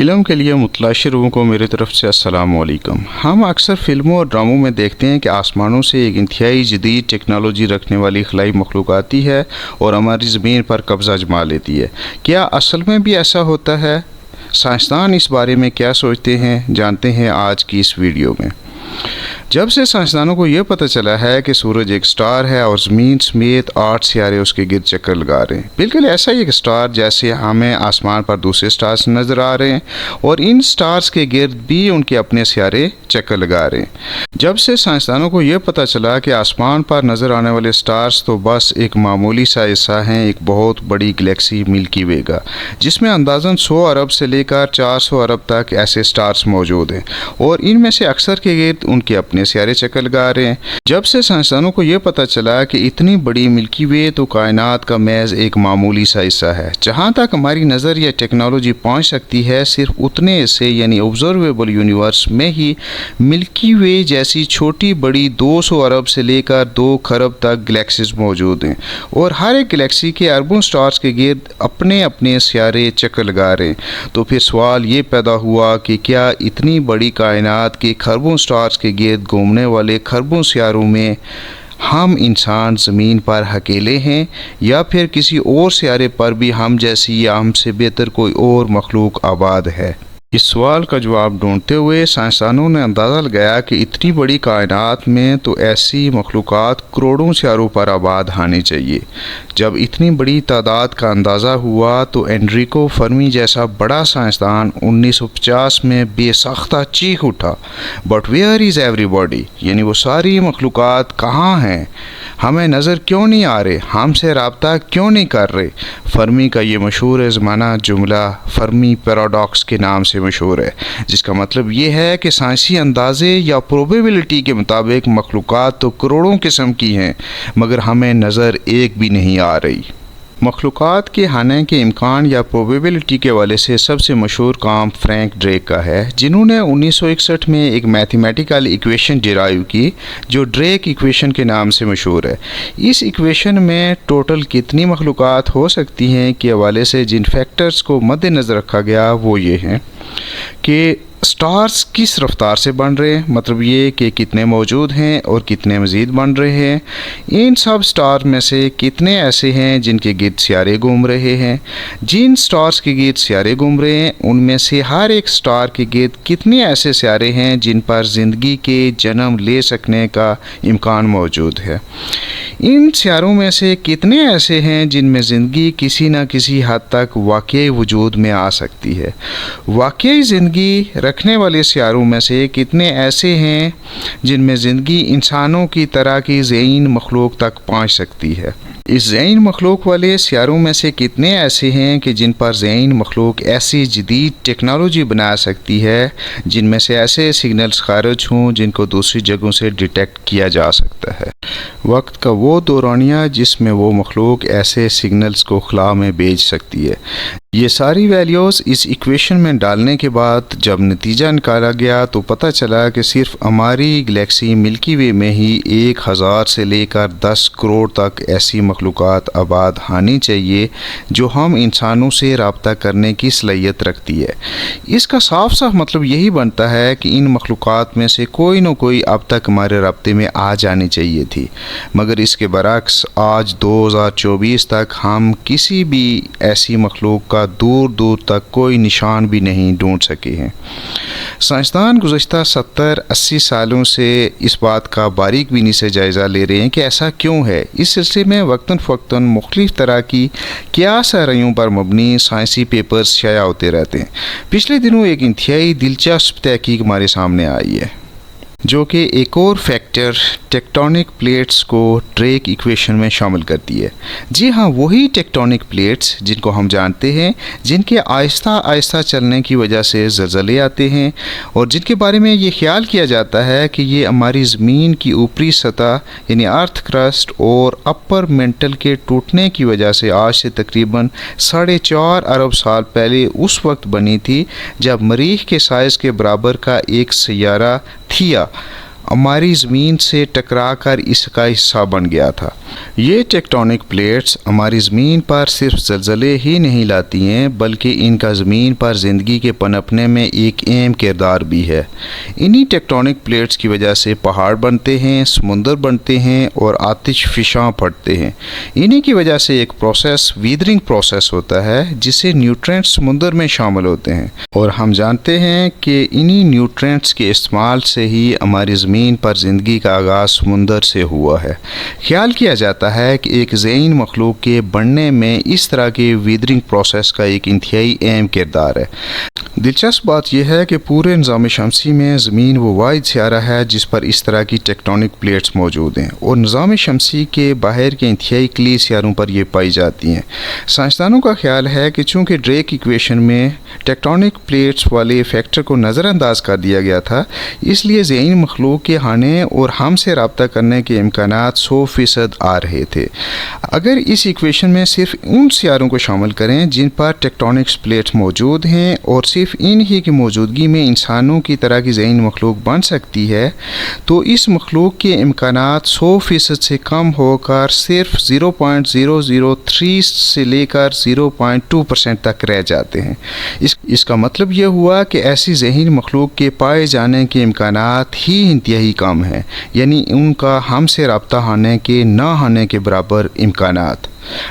इल्म के लिए मुतलाशिर लोगों को मेरी तरफ से अस्सलाम वालेकुम। हम अक्सर फ़िल्मों और ड्रामों में देखते हैं कि आसमानों से एक इंतहाई जदीद टेक्नोलॉजी रखने वाली खलाई मखलूक आती है और हमारी ज़मीन पर कब्ज़ा जमा लेती है। क्या असल में भी ऐसा होता है? साइंसदान इस बारे में क्या सोचते हैं, जानते हैं आज की इस वीडियो में। जब से साइंसदानों को यह पता चला है कि सूरज एक स्टार है और ज़मीन समेत 8 सियारे उसके गिर्द चक्कर लगा रहे हैं, बिल्कुल ऐसा ही एक स्टार जैसे हमें आसमान पर दूसरे स्टार्स नज़र आ रहे हैं और इन स्टार्स के गिर्द भी उनके अपने सियारे चक्कर लगा रहे हैं। जब से साइंसदानों को यह पता चला कि आसमान पर नज़र आने वाले स्टार्स तो बस एक मामूली सा हिस्सा हैं एक बहुत बड़ी गैलेक्सी मिल्की वे का, जिसमें अंदाज़न 100 अरब से लेकर 400 अरब तक ऐसे स्टार्स मौजूद हैं और इनमें से अक्सर के गिर्द उनके अपने सियारे चक्कर लगा रहे हैं। जब से साइंसदानों को यह पता चला कि इतनी बड़ी मिल्की वे तो कायनात का महज एक मामूली सा हिस्सा है, जहाँ तक हमारी नज़र या टेक्नोलॉजी पहुँच सकती है सिर्फ उतने हिस्से यानी ऑब्जर्वेबल यूनिवर्स में ही मिल्की वे जैसी छोटी बड़ी 200 अरब से लेकर 2 खरब तक गैलेक्सीज मौजूद हैं और हर एक गैलेक्सी के अरबों स्टार्स के गिर्द अपने अपने सियारे चक्कर लगा रहे हैं। तो फिर सवाल ये पैदा हुआ कि क्या इतनी बड़ी कायनात के खरबों स्टार्स के गिर्द घूमने वाले खरबों सियारों में हम इंसान ज़मीन पर अकेले हैं या फिर किसी और सियारे पर भी हम जैसी या हमसे बेहतर कोई और मखलूक आबाद है? इस सवाल का जवाब ढूंढते हुए साइंसदानों ने अंदाज़ा लगाया कि इतनी बड़ी कायनात में तो ऐसी मखलूक़ात करोड़ों सियारों पर आबाद आनी चाहिए। जब इतनी बड़ी तादाद का अंदाज़ा हुआ तो एनरिको फर्मी जैसा बड़ा साइंसदान 1950 में बेसाख्ता चीख उठा, बट वेयर इज़ एवरीबॉडी, यानी वो सारी मखलूक़ात कहाँ हैं, हमें नज़र क्यों नहीं आ रहे, हमसे रब्ता क्यों नहीं कर रहे। फर्मी का ये मशहूर ज़माना जुमला फर्मी पैराडॉक्स के नाम से मशहूर है, जिसका मतलब ये है कि साइंसी अंदाजे या प्रोबेबिलिटी के मुताबिक मखलूक़ात तो करोड़ों किस्म की हैं मगर हमें नज़र एक भी नहीं आ रही। मखलूक़ात के आने के इम्कान या प्रोबेबिलिटी के हवाले से सबसे मशहूर काम फ्रैंक ड्रेक का है, जिन्होंने 1961 में एक मैथमेटिकल इक्वेशन डिराइव की जो ड्रेक इक्वेशन के नाम से मशहूर है। इस इक्वेशन में टोटल कितनी मखलूक़ात हो सकती हैं के हवाले से जिन फैक्टर्स को मद्देनज़र रखा गया वो ये हैं कि स्टार्स किस रफ्तार से बन रहे हैं, मतलब ये कि कितने मौजूद हैं और कितने मज़ीद बन रहे हैं। इन सब स्टार में से कितने ऐसे हैं जिनके गिर्द सियारे घूम रहे हैं। जिन स्टार्स के गिर्द सियारे घूम रहे हैं उनमें से हर एक स्टार के गिर्द कितने ऐसे सियारे हैं जिन पर ज़िंदगी के जन्म ले सकने का इम्कान मौजूद है। इन सियारों में से कितने ऐसे हैं जिनमें ज़िंदगी किसी न किसी हद तक वाकई वजूद में आ सकती है। वाकई ज़िंदगी रखने वाले सियारों में से कितने ऐसे हैं जिनमें ज़िंदगी इंसानों की तरह की ज़हीन मखलूक तक पहुँच सकती है। इस ज़हीन मखलूक वाले सियारों में से कितने ऐसे हैं कि जिन पर ज़हीन मखलूक ऐसी जदीद टेक्नोलॉजी बना सकती है जिनमें से ऐसे सिग्नल्स खारिज हों जिनको दूसरी जगहों से डिटेक्ट किया जा सकता है। वक्त का वो दौरानिया जिसमें वो मखलूक ऐसे सिग्नल्स को खला में भेज सकती है। ये सारी वैल्यूज़ इस इक्वेशन में डालने के बाद जब नतीजा निकाला गया तो पता चला कि सिर्फ हमारी गैलेक्सी मिल्की वे में ही 1000 से लेकर 10 करोड़ तक ऐसी मखलूक़ात आबाद आनी चाहिए जो हम इंसानों से रब्ता करने की सलाहियत रखती है। इसका साफ साफ मतलब यही बनता है कि इन मखलूक़ात में से कोई न कोई अब तक हमारे रब्ते में आ जानी चाहिए थी, मगर इसके बरक्स आज 2024 तक हम किसी भी ऐसी मखलूक का दूर दूर तक कोई निशान भी नहीं ढूंढ सके हैं। साइंसदान गुज़श्ता 70-80 सालों से इस बात का बारीक बीनी से जायज़ा ले रहे हैं कि ऐसा क्यों है। इस सिलसिले में वक्तन फ़वक्तन मुख्तलिफ़ तरह की क़ियास आराइयों पर मबनी साइंसी पेपर्स शाया होते रहते हैं। पिछले दिनों एक इंतहाई दिलचस्प तहकीक हमारे सामने आई है जो कि एक और फैक्टर टेक्टोनिक प्लेट्स को ड्रेक इक्वेशन में शामिल करती है। जी हाँ, वही टेक्टोनिक प्लेट्स जिनको हम जानते हैं, जिनके आहिस्ता आहिस्ता चलने की वजह से ज़लज़ले आते हैं और जिनके बारे में ये ख्याल किया जाता है कि ये हमारी ज़मीन की ऊपरी सतह यानी अर्थ क्रस्ट और अपर मेंटल के टूटने की वजह से आज से तकरीबन 4.5 अरब साल पहले उस वक्त बनी थी जब मरीख के साइज़ के बराबर का एक सैयारा थिया हमारी ज़मीन से टकराकर इसका हिस्सा बन गया था। ये टेक्टोनिक प्लेट्स हमारी ज़मीन पर सिर्फ ज़लज़ले ही नहीं लाती हैं, बल्कि इनका ज़मीन पर ज़िंदगी के पनपने में एक अहम किरदार भी है। इन्हीं टेक्टोनिक प्लेट्स की वजह से पहाड़ बनते हैं, समुंदर बनते हैं और आतिश फ़िशां पड़ते हैं। इन्हीं की वजह से एक प्रोसेस वीदरिंग प्रोसेस होता है, जिससे न्यूट्रिएंट्स समुंदर में शामिल होते हैं, और हम जानते हैं कि इन्हीं न्यूट्रिएंट्स के इस्तेमाल से ही हमारी ज़मीन पर ज़िंदगी का आगाज़ समुंदर से हुआ है। ख्याल किया जाता है कि एक ज़हीन मखलूक के बनने में इस तरह के वीदरिंग प्रोसेस का एक इंतहाई अहम किरदार है। दिलचस्प बात यह है कि पूरे निज़ाम शमसी में ज़मीन वो वाहिद सियारा है जिस पर इस तरह की टेक्टोनिक प्लेट्स मौजूद हैं, और निज़ाम शमसी के बाहर के इंतहाई क्ली सियारों पर ये पाई जाती हैं। साइंसदानों का ख्याल है कि चूँकि ड्रेक इक्वेशन में टेक्टोनिक प्लेट्स वाले फैक्टर को नज़रअंदाज कर दिया गया था, इसलिए ज़हीन मखलूक के आने और हमसे रब्ता करने के इम्कानात 100% आ रहे थे। अगर इस इक्वेशन में सिर्फ उन सियारों को शामिल करें जिन पर टेक्टोनिक प्लेट्स मौजूद हैं, और सिर्फ इन ही की मौजूदगी में इंसानों की तरह की ज़हीन मखलूक बन सकती है, तो इस मखलूक के इम्कानात 100% से कम होकर सिर्फ 0.003 से लेकर 0.2% तक रह जाते हैं। इसका मतलब यह हुआ कि ऐसी ज़हीन मखलूक के पाए जाने के इम्कानात ही इंतहाई कम हैं, यानी उनका हमसे रब्ता होने के ना होने के बराबर इम्कानात।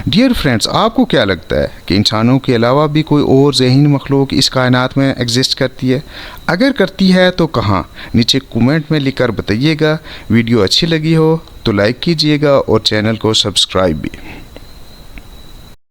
डियर फ्रेंड्स, आपको क्या लगता है कि इंसानों के अलावा भी कोई और ज़हीन मखलूक इस कायनात में एग्जिस्ट करती है? अगर करती है तो कहाँ? नीचे कमेंट में लिखकर बताइएगा। वीडियो अच्छी लगी हो तो लाइक कीजिएगा और चैनल को सब्सक्राइब भी।